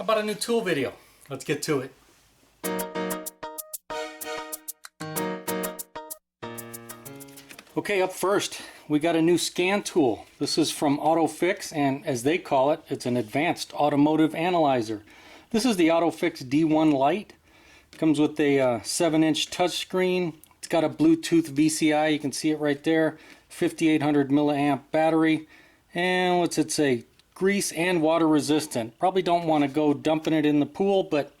How about a new tool video? Let's get to it. Okay, up first, we got a new scan tool. This is from AutoFix, and as they call it, it's an advanced automotive analyzer. This is the AutoFix D1 Lite. Comes with a 7-inch touchscreen. It's got a Bluetooth VCI, you can see it right there. 5800 milliamp battery. And what's it say? Grease and water resistant. Probably don't want to go dumping it in the pool, but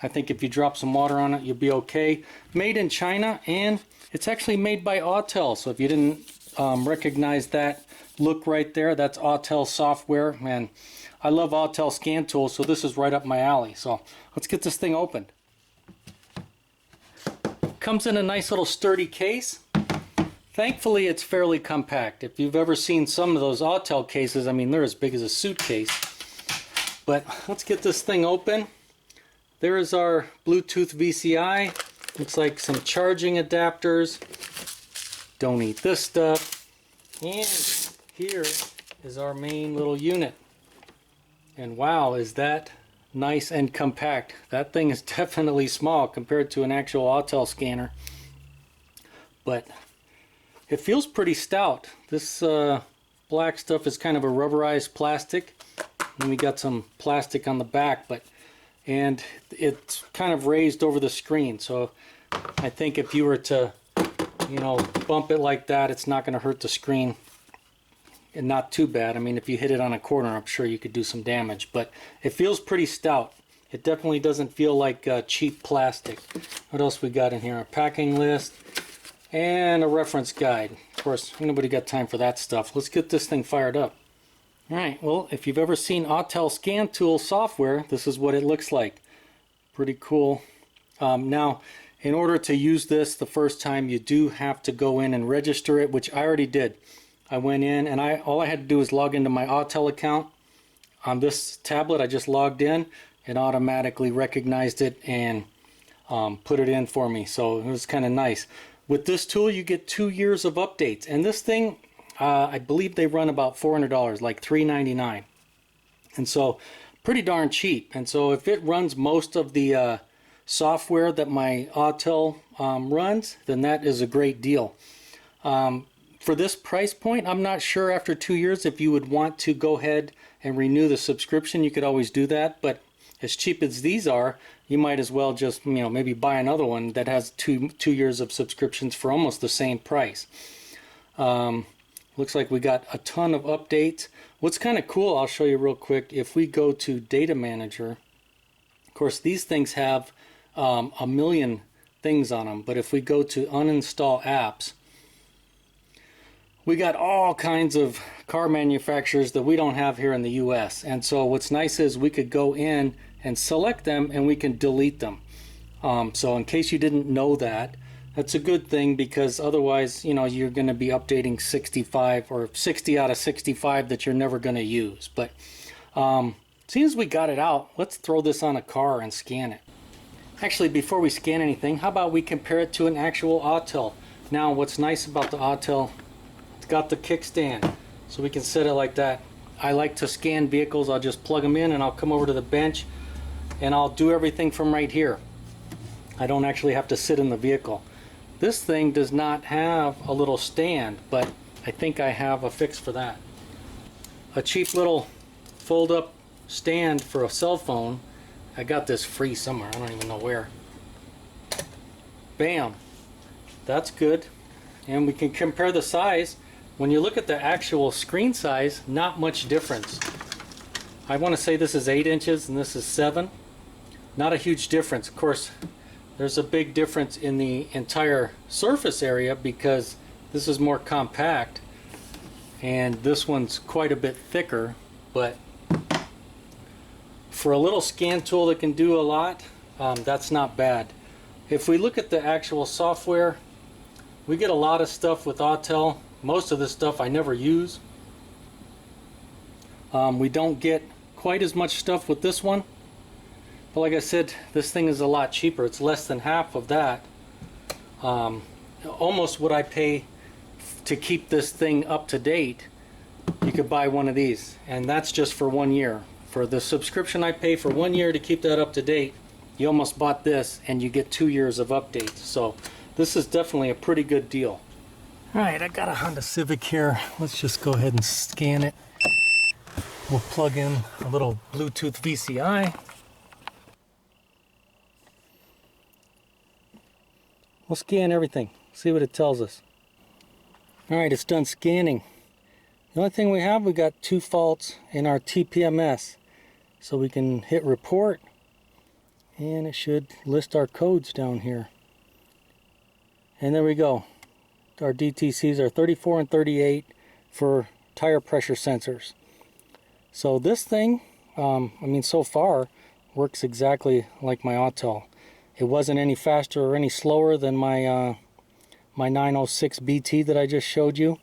I think if you drop some water on it, you'll be okay. Made in China, and it's actually made by Autel. So if you didn't recognize that look right there, that's Autel software. Man, I love Autel scan tools, so this is right up my alley. So let's get this thing opened. Comes in a nice little sturdy case. Thankfully, it's fairly compact. If you've ever seen some of those Autel cases, I mean, they're as big as a suitcase. But let's get this thing open. There is our Bluetooth VCI. Looks like some charging adapters. Don't eat this stuff. And here is our main little unit. And wow, is that nice and compact. That thing is definitely small compared to an actual Autel scanner. But it feels pretty stout. This black stuff is kind of a rubberized plastic. And we got some plastic on the back, and it's kind of raised over the screen. So I think if you were to, bump it like that, it's not going to hurt the screen. And not too bad. I mean, if you hit it on a corner, I'm sure you could do some damage. But it feels pretty stout. It definitely doesn't feel like cheap plastic. What else we got in here? A packing list. And a reference guide. Of course, nobody got time for that stuff. Let's get this thing fired up. Alright, well, if you've ever seen Autel scan tool software, this is what it looks like. Pretty cool. Now, in order to use this the first time, you do have to go in and register it, which I already did. I went in and all I had to do was log into my Autel account. On this tablet, I just logged in and automatically recognized it and put it in for me. So it was kind of nice. With this tool, you get 2 years of updates, and this thing, I believe they run about $400, like $399, and so pretty darn cheap. And so if it runs most of the software that my Autel runs, then that is a great deal. For this price point, I'm not sure after 2 years if you would want to go ahead and renew the subscription. You could always do that, but as cheap as these are, you might as well just, maybe buy another one that has two years of subscriptions for almost the same price. Looks like we got a ton of updates. What's kind of cool, I'll show you real quick. If we go to Data Manager, of course these things have a million things on them, but if we go to Uninstall Apps, we got all kinds of car manufacturers that we don't have here in the US. And so what's nice is we could go in and select them and we can delete them. So in case you didn't know that, that's a good thing, because otherwise, you're going to be updating 65 or 60 out of 65 that you're never going to use. But seeing as we got it out, let's throw this on a car and scan it. Actually, before we scan anything, how about we compare it to an actual Autel? Now, what's nice about the Autel, it's got the kickstand, so we can set it like that. I like to scan vehicles. I'll just plug them in and I'll come over to the bench and I'll do everything from right here. I don't actually have to sit in the vehicle. This thing does not have a little stand, but I think I have a fix for that. A cheap little fold-up stand for a cell phone. I got this free somewhere. I don't even know where. Bam. That's good. And we can compare the size. When you look at the actual screen size, not much difference. I want to say this is 8 inches and this is 7. Not a huge difference. Of course, there's a big difference in the entire surface area because this is more compact and this one's quite a bit thicker, but for a little scan tool that can do a lot, that's not bad. If we look at the actual software, we get a lot of stuff with Autel. Most of this stuff I never use. We don't get quite as much stuff with this one. But like I said, this thing is a lot cheaper. It's less than half of that. Almost what I pay to keep this thing up to date. You could buy one of these, and that's just for 1 year For the subscription I pay for 1 year to keep that up to date, you almost bought this and you get 2 years of updates. So this is definitely a pretty good deal. Alright, I got a Honda Civic here. Let's just go ahead and scan it. We'll plug in a little Bluetooth VCI. We'll scan everything, see what it tells us. Alright, it's done scanning. The only thing we got 2 faults in our TPMS. So we can hit report and it should list our codes down here. And there we go. Our DTCs are 34 and 38 for tire pressure sensors. So this thing, I mean, so far works exactly like my Autel. It wasn't any faster or any slower than my my 906 BT that I just showed you,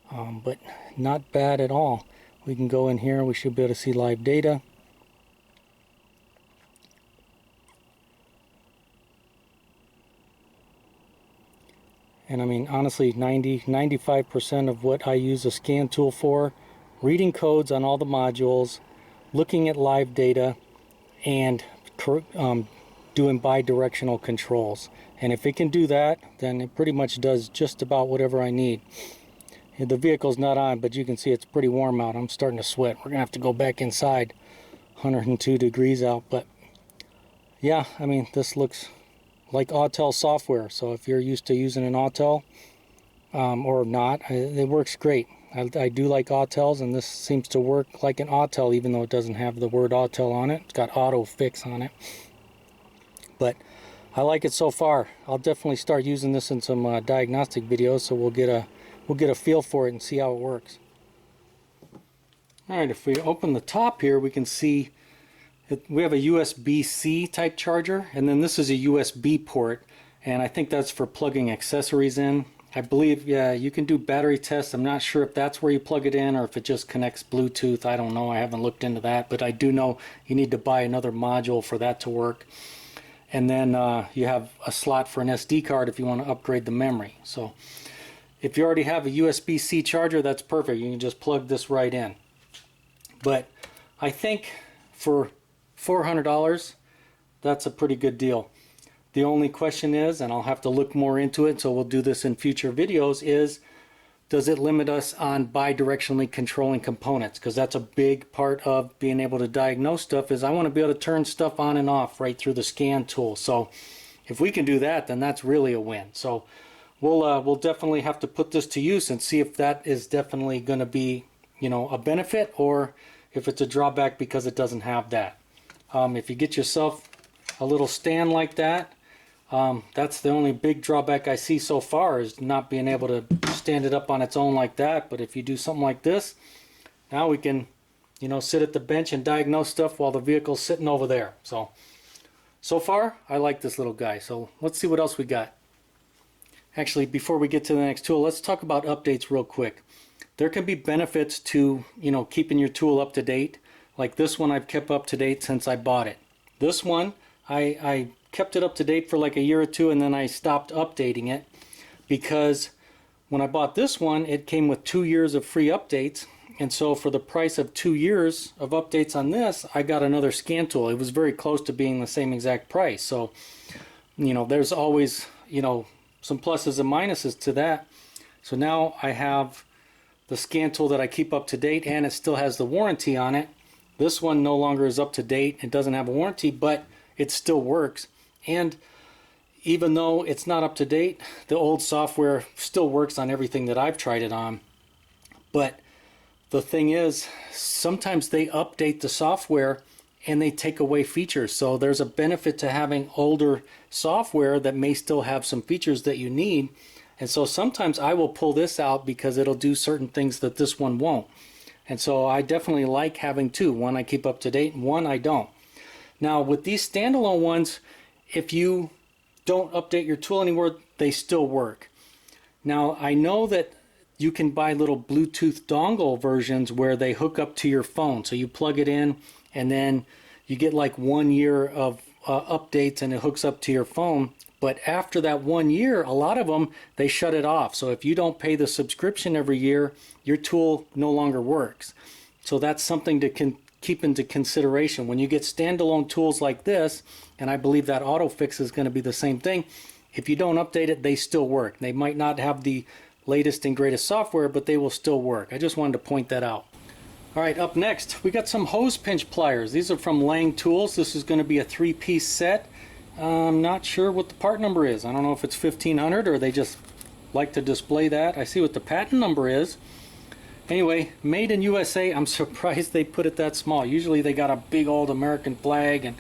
but not bad at all. We can go in here, we should be able to see live data. And I mean, honestly, 95% of what I use a scan tool for, reading codes on all the modules, looking at live data, and doing bi-directional controls. And if it can do that, then it pretty much does just about whatever I need. The vehicle's not on, but you can see it's pretty warm out. I'm starting to sweat. We're gonna have to go back inside. 102 degrees out, but yeah, I mean, this looks like Autel software. So if you're used to using an Autel or not, it works great. I do like Autels, and this seems to work like an Autel, even though it doesn't have the word Autel on it. It's got AutoFix on it, but I like it so far. I'll definitely start using this in some diagnostic videos, so we'll get a feel for it and see how it works. All right, if we open the top here, we can see we have a USB-C type charger, and then this is a USB port, and I think that's for plugging accessories in. I believe, yeah, you can do battery tests. I'm not sure if that's where you plug it in or if it just connects Bluetooth. I don't know. I haven't looked into that, but I do know you need to buy another module for that to work. And then you have a slot for an SD card if you want to upgrade the memory. So if you already have a USB-C charger, that's perfect. You can just plug this right in. But I think for $400, that's a pretty good deal. The only question is, and I'll have to look more into it, so we'll do this in future videos, is does it limit us on bi-directionally controlling components? Because that's a big part of being able to diagnose stuff, is I want to be able to turn stuff on and off right through the scan tool. So if we can do that, then that's really a win. So we'll definitely have to put this to use and see if that is definitely going to be, you know, a benefit, or if it's a drawback because it doesn't have that. If you get yourself a little stand like that, that's the only big drawback I see so far, is not being able to stand it up on its own like that. But if you do something like this, now we can, you know, sit at the bench and diagnose stuff while the vehicle's sitting over there. So far, I like this little guy. So let's see what else we got. Actually, before we get to the next tool, let's talk about updates real quick. There can be benefits to, you know, keeping your tool up to date. Like this one I've kept up to date since I bought it. This one, I kept it up to date for like a year or two, and then I stopped updating it because when I bought this one, it came with 2 years of free updates. And so for the price of 2 years of updates on this, I got another scan tool. It was very close to being the same exact price. So, you know, there's always, you know, some pluses and minuses to that. So now I have the scan tool that I keep up to date, and it still has the warranty on it. This one no longer is up to date. It doesn't have a warranty, but it still works. And even though it's not up to date, the old software still works on everything that I've tried it on. But the thing is, sometimes they update the software and they take away features. So there's a benefit to having older software that may still have some features that you need. And so sometimes I will pull this out because it'll do certain things that this one won't. And so I definitely like having two. One I keep up to date and one I don't. Now with these standalone ones, if you don't update your tool anymore, they still work. Now I know that you can buy little Bluetooth dongle versions where they hook up to your phone. So you plug it in and then you get like 1 year of updates and it hooks up to your phone. But after that 1 year, a lot of them, they shut it off. So if you don't pay the subscription every year, your tool no longer works. So that's something to keep into consideration. When you get standalone tools like this, and I believe that AutoFix is going to be the same thing, if you don't update it, they still work. They might not have the latest and greatest software, but they will still work. I just wanted to point that out. All right, up next, we got some hose pinch pliers. These are from Lang Tools. This is going to be a 3-piece set. I'm not sure what the part number is. I don't know if it's 1500 or they just like to display that. I see what the patent number is. Anyway, made in USA. I'm surprised they put it that small. Usually they got a big old American flag and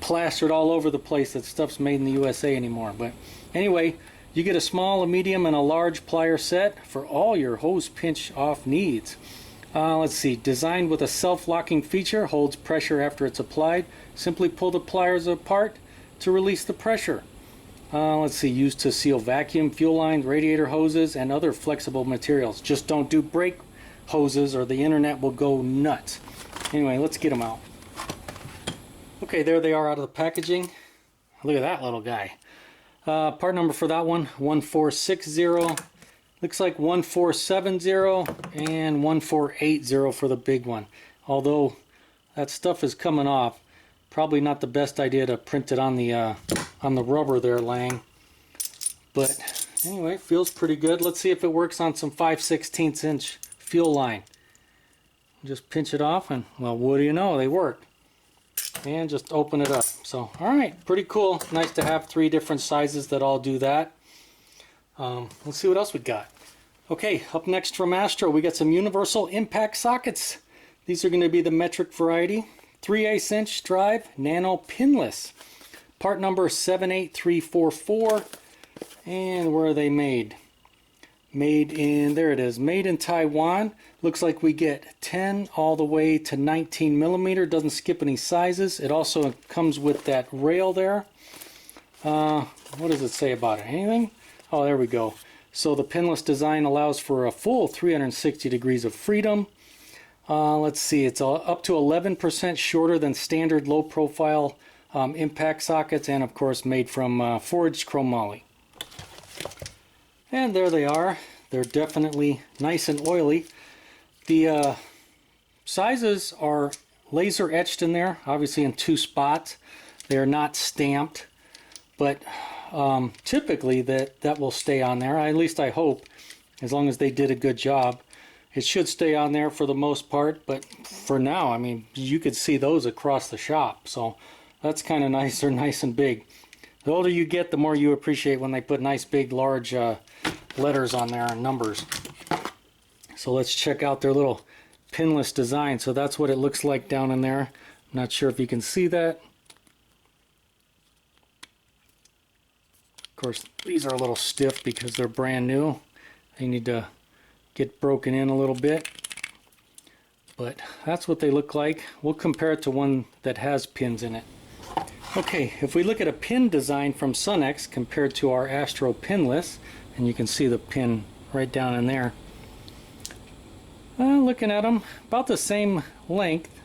plastered all over the place that stuff's made in the USA anymore. But anyway, you get a small, a medium, and a large plier set for all your hose pinch off needs. Let's see, designed with a self-locking feature, holds pressure after it's applied. Simply pull the pliers apart to release the pressure. Let's see, used to seal vacuum, fuel lines, radiator hoses, and other flexible materials. Just don't do brake hoses or the internet will go nuts. Anyway, let's get them out. Okay, there they are out of the packaging. Look at that little guy. Part number for that one, 1460. Looks like 1470 and 1480 for the big one. Although that stuff is coming off, probably not the best idea to print it on the rubber there, Lang. But anyway, feels pretty good. Let's see if it works on some 5/16 inch fuel line. Just pinch it off and, well, what do you know, they work. And just open it up. So, all right, pretty cool. Nice to have 3 different sizes that all do that. Let's see what else we got. Okay, up next from Astro, we got some universal impact sockets. These are going to be the metric variety. 3/8 inch drive, nano pinless. Part number 78344. And where are they made? Made in, there it is, made in Taiwan. Looks like we get 10 all the way to 19 millimeter. Doesn't skip any sizes. It also comes with that rail there. What does it say about it? Anything? Oh, there we go. So the pinless design allows for a full 360 degrees of freedom. Let's see, it's up to 11% shorter than standard low profile impact sockets, and of course made from forged chromoly. And there they are. They're definitely nice and oily. The sizes are laser etched in there, obviously in 2 spots. They are not stamped, but typically that will stay on there. At least I hope, as long as they did a good job. It should stay on there for the most part, but for now, I mean, you could see those across the shop, so that's kind of nice. They're nice and big. The older you get, the more you appreciate when they put nice big large letters on there and numbers. So let's check out their little pinless design. So that's what it looks like down in there. I'm not sure if you can see that. Of course, these are a little stiff because they're brand new. They need to get broken in a little bit. But that's what they look like. We'll compare it to one that has pins in it. Okay, if we look at a pin design from Sunex compared to our Astro pinless, and you can see the pin right down in there. Looking at them, about the same length.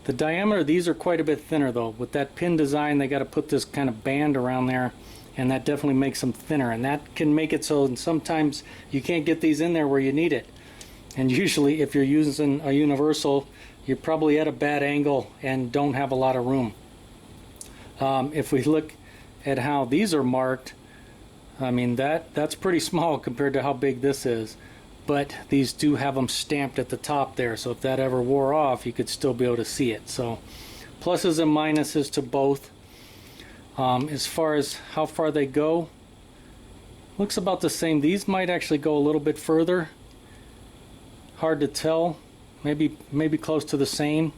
The diameter of these are quite a bit thinner though. With that pin design, they got to put this kind of band around there, and that definitely makes them thinner, and that can make it so sometimes you can't get these in there where you need it. And usually if you're using a universal, you're probably at a bad angle and don't have a lot of room. If we look at how these are marked, I mean that's pretty small compared to how big this is, but these do have them stamped at the top there, so if that ever wore off, you could still be able to see it. So pluses and minuses to both. As far as how far they go, looks about the same. These might actually go a little bit further. Hard to tell. Maybe close to the same.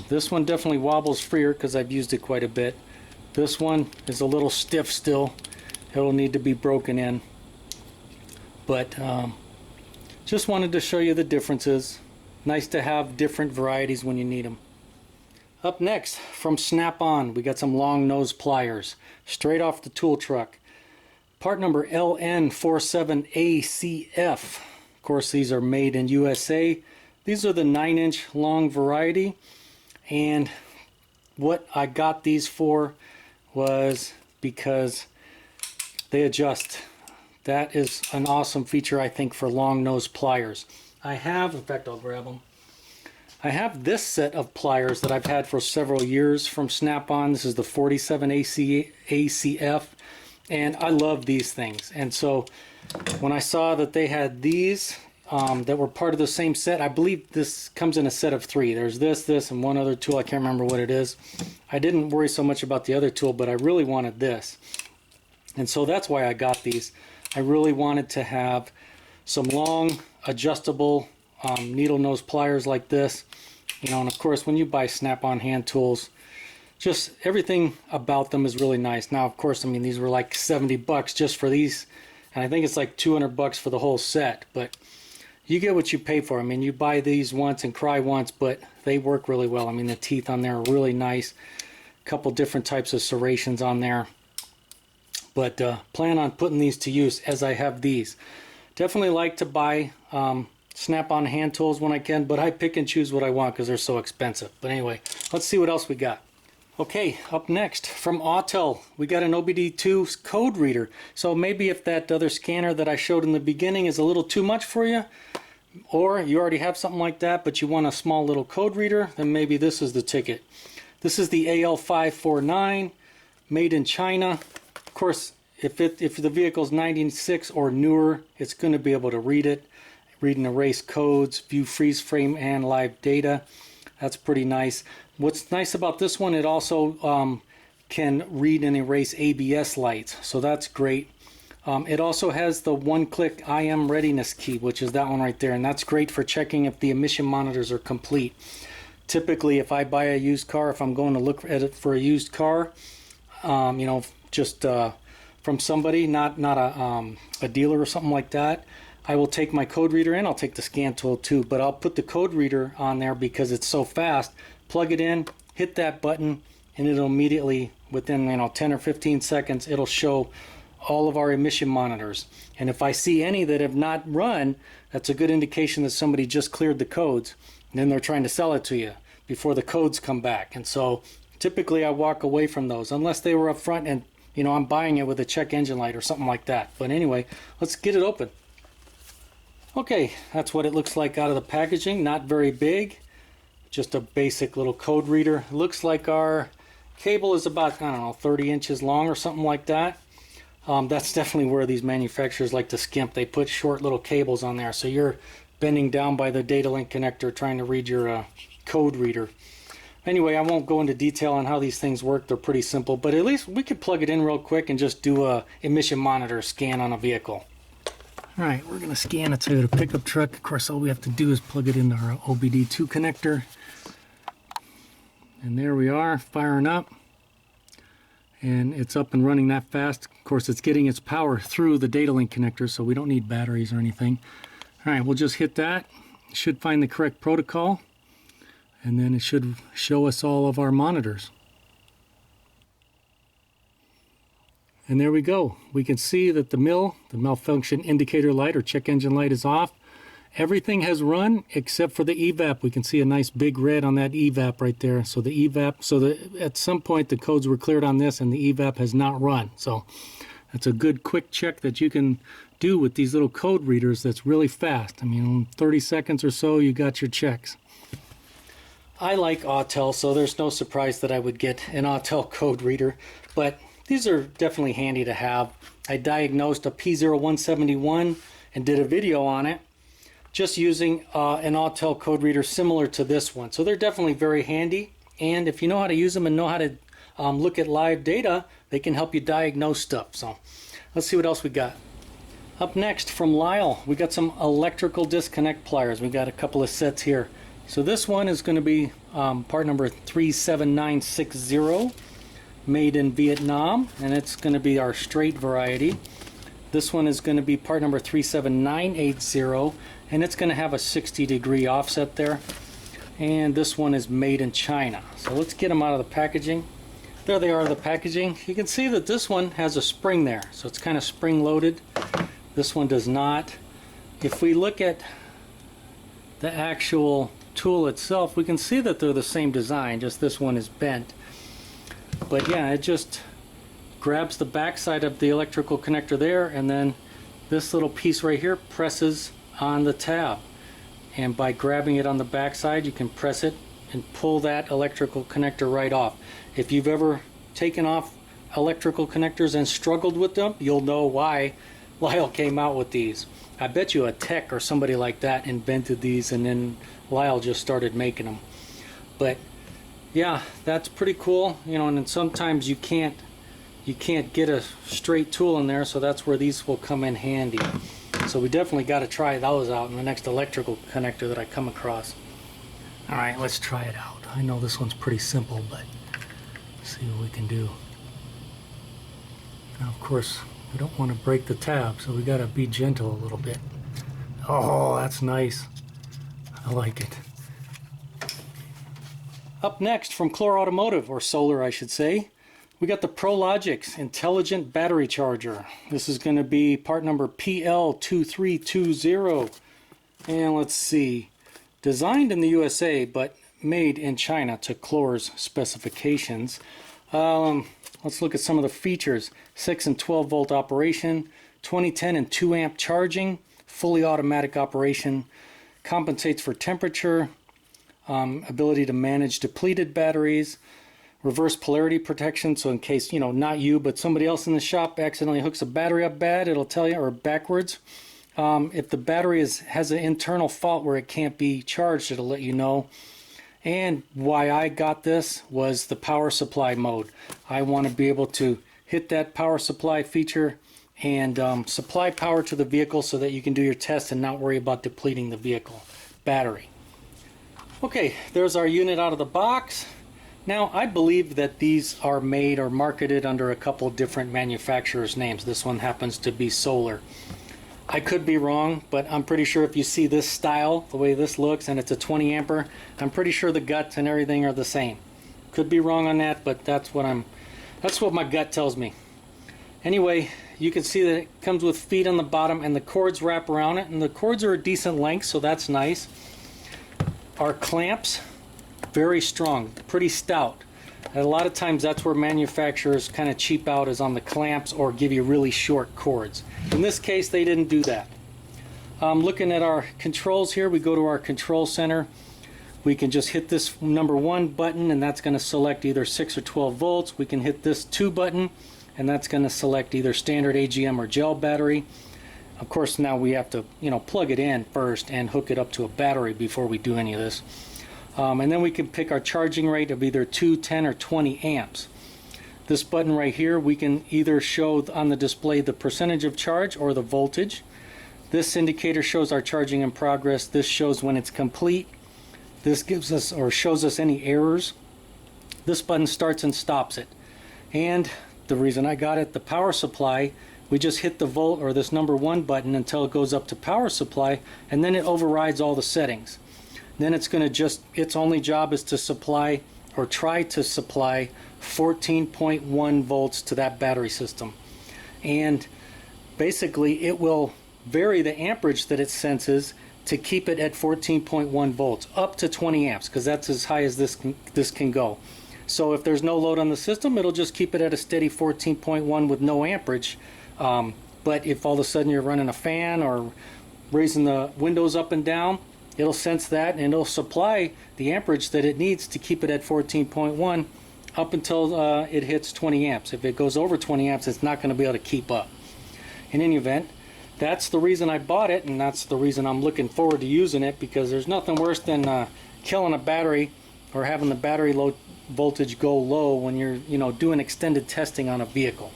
This one definitely wobbles freer because I've used it quite a bit. This one is a little stiff still. It'll need to be broken in. But just wanted to show you the differences. Nice to have different varieties when you need them. Up next, from Snap-on, we got some long nose pliers, straight off the tool truck. Part number LN47ACF. Of course, these are made in USA. These are the 9-inch long variety, and what I got these for was because they adjust. That is an awesome feature, I think, for long nose pliers. I have, in fact, I'll grab them. I have this set of pliers that I've had for several years from Snap-on. This is the 47 ACF, and I love these things. And so when I saw that they had these that were part of the same set, I believe this comes in a set of 3. There's this, and one other tool. I can't remember what it is. I didn't worry so much about the other tool, but I really wanted this. And so that's why I got these. I really wanted to have some long, adjustable needle nose pliers like this. You know, and of course, when you buy Snap-on hand tools, just everything about them is really nice. Now, of course, I mean, these were like 70 bucks just for these, and I think it's like 200 bucks for the whole set, but you get what you pay for. I mean, you buy these once and cry once, but they work really well. I mean, the teeth on there are really nice. A couple different types of serrations on there. But plan on putting these to use as I have these. Definitely like to buy Snap-on hand tools when I can, but I pick and choose what I want because they're so expensive. But anyway, let's see what else we got. Okay, up next from Autel, we got an OBD2 code reader. So maybe if that other scanner that I showed in the beginning is a little too much for you, or you already have something like that, but you want a small little code reader, then maybe this is the ticket. This is the AL549, made in China. Of course, if the vehicle's 96 or newer, it's going to be able to read it, read and erase codes, view freeze frame and live data. That's pretty nice. What's nice about this one, it also can read and erase ABS lights, so that's great. It also has the one-click IM readiness key, which is that one right there, and that's great for checking if the emission monitors are complete. Typically, if I buy a used car, if I'm going to look at it for a used car, you know, just from somebody, not a dealer or something like that, I will take my code reader in. I'll take the scan tool too, but I'll put the code reader on there because it's so fast. Plug it in, hit that button, and it'll immediately, within 10 or 15 seconds, it'll show all of our emission monitors. And if I see any that have not run, that's a good indication that somebody just cleared the codes, and then they're trying to sell it to you before the codes come back. And so typically I walk away from those unless they were up front and I'm buying it with a check engine light or something like that. But anyway, let's get it open. Okay, that's what it looks like out of the packaging. Not very big, just a basic little code reader. It looks like our cable is about, I don't know, 30 inches long or something like that. That's definitely where these manufacturers like to skimp. They put short little cables on there, so you're bending down by the data link connector trying to read your code reader. Anyway, I won't go into detail on how these things work. They're pretty simple, but at least we could plug it in real quick and just do a emission monitor scan on a vehicle. Alright, we're going to scan a Toyota pickup truck. Of course, all we have to do is plug it into our OBD2 connector. And there we are, firing up. And it's up and running that fast. Of course, it's getting its power through the data link connector, so we don't need batteries or anything. Alright, we'll just hit that. It should find the correct protocol. And then it should show us all of our monitors. And there we go. We can see that the malfunction indicator light or check engine light is off. Everything has run except for the evap. We can see a nice big red on that evap right there. So the evap, at some point the codes were cleared on this and the evap has not run. So that's a good quick check that you can do with these little code readers that's really fast. I mean, in 30 seconds or so you got your checks. I like Autel, so there's no surprise that I would get an Autel code reader, but these are definitely handy to have. I diagnosed a P0171 and did a video on it just using an Autel code reader similar to this one. So they're definitely very handy, and if you know how to use them and know how to look at live data, they can help you diagnose stuff. So let's see what else we got. Up next from Lisle, we got some electrical disconnect pliers. We got a couple of sets here. So this one is going to be part number 37960. Made in Vietnam, and it's going to be our straight variety. This one is going to be part number 37980, and it's going to have a 60-degree offset there. And this one is made in China. So let's get them out of the packaging. There they are, the packaging. You can see that this one has a spring there, so it's kind of spring-loaded. This one does not. If we look at the actual tool itself, we can see that they're the same design, just this one is bent. But yeah, it just grabs the backside of the electrical connector there, and then this little piece right here presses on the tab. and by grabbing it on the back side you can press it and pull that electrical connector right off. If you've ever taken off electrical connectors and struggled with them, you'll know why Lisle came out with these. I bet you a tech or somebody like that invented these and then Lisle just started making them. But yeah, that's pretty cool, you know. And then sometimes you can't get a straight tool in there, so that's where these will come in handy. So we definitely got to try those out in the next electrical connector that I come across. Alright, let's try it out. I know this one's pretty simple, but let's see what we can do. Now of course we don't want to break the tab, so we got to be gentle a little bit. Oh, that's nice. I like it. Up next from Clore Automotive, or Solar I should say, we got the ProLogix Intelligent Battery Charger. This is going to be part number PL2320. And let's see, designed in the USA but made in China to Clore's specifications. Let's look at some of the features. 6 and 12 volt operation, 2010 and 2 amp charging, fully automatic operation, compensates for temperature, ability to manage depleted batteries, reverse polarity protection, so in case, you know, not you but somebody else in the shop accidentally hooks a battery up bad, it'll tell you, or backwards. If the battery has an internal fault where it can't be charged, it'll let you know. And why I got this was the power supply mode. I want to be able to hit that power supply feature and supply power to the vehicle so that you can do your test and not worry about depleting the vehicle battery. Okay, there's our unit out of the box. Now, I believe that these are made or marketed under a couple different manufacturers' names. This one happens to be Solar. I could be wrong, but I'm pretty sure if you see this style, the way this looks, and it's a 20 ampere, I'm pretty sure the guts and everything are the same. Could be wrong on that, but that's what my gut tells me. Anyway, you can see that it comes with feet on the bottom and the cords wrap around it, and the cords are a decent length, so that's nice. Our clamps, very strong, pretty stout. And a lot of times that's where manufacturers kind of cheap out, is on the clamps or give you really short cords. In this case, they didn't do that. Looking at our controls here, we go to our control center. We can just hit this number 1 button and that's going to select either 6 or 12 volts. We can hit this 2 button and that's going to select either standard AGM or gel battery. Of course, now we have to, you know, plug it in first and hook it up to a battery before we do any of this. And then we can pick our charging rate of either 2, 10, or 20 amps. This button right here, we can either show on the display the percentage of charge or the voltage. This indicator shows our charging in progress. This shows when it's complete. This gives us or shows us any errors. This button starts and stops it. And the reason I got it, the power supply, we just hit the volt or this number 1 button until it goes up to power supply, and then it overrides all the settings. Then it's going to just, its only job is to supply or try to supply 14.1 volts to that battery system. And basically it will vary the amperage that it senses to keep it at 14.1 volts up to 20 amps, because that's as high as this can go. So if there's no load on the system, it'll just keep it at a steady 14.1 with no amperage. But if all of a sudden you're running a fan or raising the windows up and down, it'll sense that and it'll supply the amperage that it needs to keep it at 14.1 up until it hits 20 amps. If it goes over 20 amps, it's not going to be able to keep up. In any event, that's the reason I bought it, and that's the reason I'm looking forward to using it, because there's nothing worse than killing a battery or having the battery low voltage go low when you're, you know, doing extended testing on a vehicle.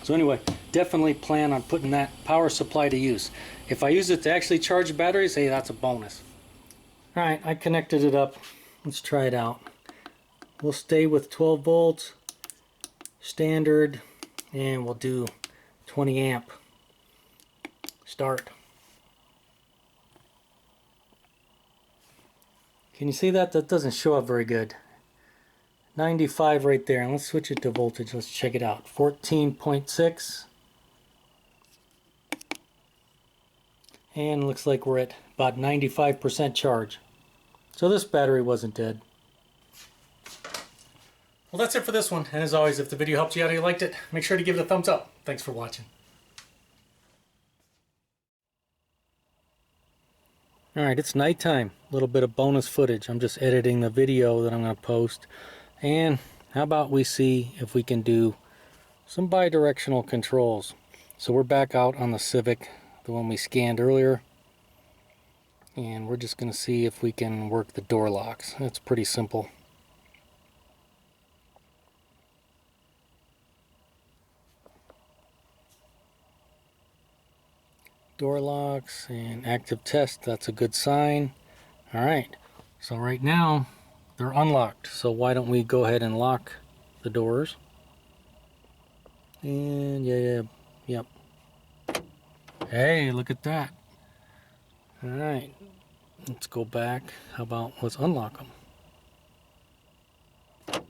So anyway, definitely plan on putting that power supply to use. If I use it to actually charge batteries, hey, that's a bonus. Alright, I connected it up. Let's try it out. We'll stay with 12 volts, standard, and we'll do 20 amp. Start. Can you see that? That doesn't show up very good. 95 right there, and let's switch it to voltage. Let's check it out. 14.6. And looks like we're at about 95% charge. So this battery wasn't dead. Well, that's it for this one. And as always, if the video helped you out or you liked it, make sure to give it a thumbs up. Thanks for watching. Alright, it's nighttime. A little bit of bonus footage. I'm just editing the video that I'm going to post. And how about we see if we can do some bi-directional controls. So we're back out on the Civic, the one we scanned earlier. And we're just going to see if we can work the door locks. It's pretty simple. Door locks and active test, that's a good sign. Alright, so right now they're unlocked, so why don't we go ahead and lock the doors. And yep. Hey, look at that. Alright, let's go back. How about let's unlock them.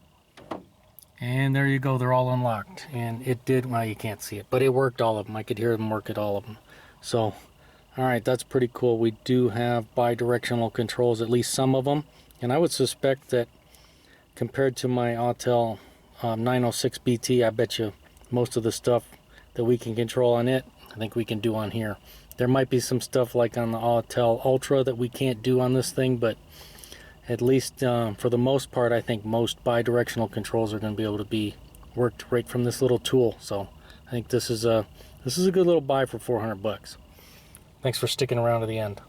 And there you go, they're all unlocked. And it did, well, you can't see it, but it worked all of them. I could hear them work at all of them. So, alright, that's pretty cool. We do have bi-directional controls, at least some of them. And I would suspect that compared to my Autel 906 BT, I bet you most of the stuff that we can control on it, I think we can do on here. There might be some stuff like on the Autel Ultra that we can't do on this thing, but at least for the most part, I think most bi-directional controls are going to be able to be worked right from this little tool. So I think this is a good little buy for $400. Thanks for sticking around to the end.